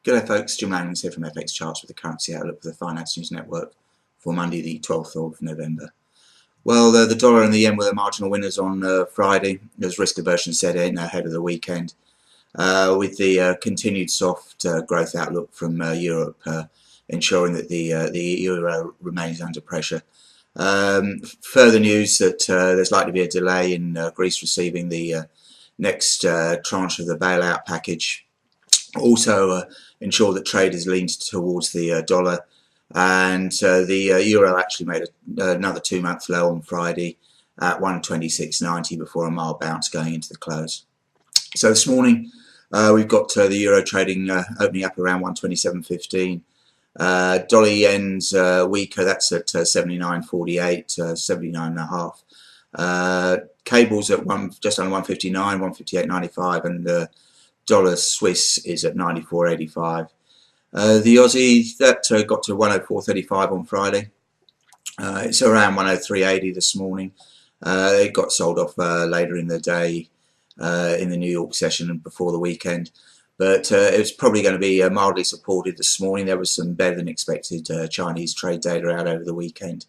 G'day folks, Jim Langley's here from FX Charts with the currency outlook for the Finance News Network for Monday the 12th of November. Well, the dollar and the yen were the marginal winners on Friday, as risk aversion set in ahead of the weekend, with the continued soft growth outlook from Europe ensuring that the euro remains under pressure. Further news that there's likely to be a delay in Greece receiving the next tranche of the bailout package. Also ensure that trade is leaned towards the dollar, and the euro actually made another 2-month low on Friday at 126.90 before a mild bounce going into the close. So this morning we've got the euro trading opening up around 127.15. Dollar yen's weaker, that's at 79.48, 79.5. Cables at just under 159, 158.95, and dollar Swiss is at 94.85. The Aussie, that got to 104.35 on Friday. It's around 103.80 this morning. It got sold off later in the day in the New York session and before the weekend. But it's probably going to be mildly supported this morning. There was some better than expected Chinese trade data out over the weekend,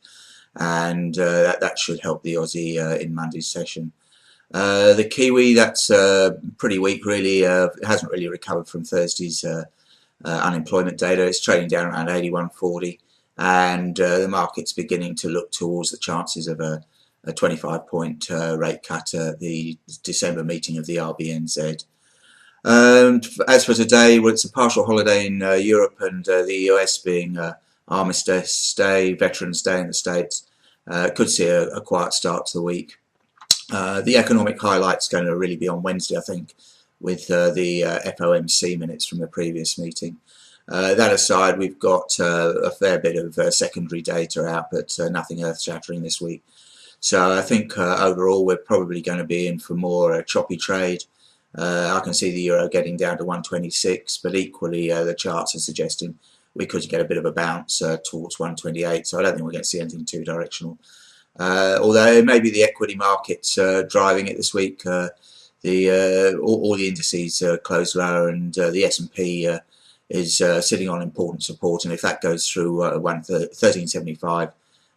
and that should help the Aussie in Monday's session. The Kiwi, that's pretty weak really. It hasn't really recovered from Thursday's unemployment data. It's trading down around 81.40, and the market's beginning to look towards the chances of a 25-point rate cut at the December meeting of the RBNZ. As for today, well, it's a partial holiday in Europe, and the US being Armistice Day, Veterans Day in the States, could see a quiet start to the week. The economic highlight's going to really be on Wednesday, I think, with the FOMC minutes from the previous meeting. That aside, we've got a fair bit of secondary data out, but nothing earth-shattering this week. So I think overall we're probably going to be in for more choppy trade. I can see the euro getting down to 126, but equally the charts are suggesting we could get a bit of a bounce towards 128, so I don't think we're going to see anything too directional. Although it may be the equity markets driving it this week. All the indices closed lower, and the S&P is sitting on important support, and if that goes through 1375,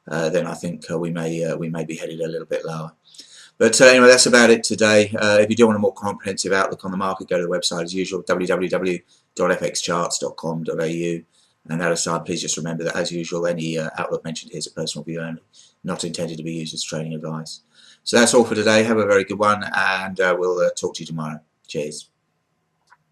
then I think we may be headed a little bit lower. But anyway, that's about it today. If you do want a more comprehensive outlook on the market, go to the website as usual, www.fxcharts.com.au. And that aside, please just remember that, as usual, any outlook mentioned here is a personal view only, not intended to be used as trading advice. So that's all for today. Have a very good one, and we'll talk to you tomorrow. Cheers.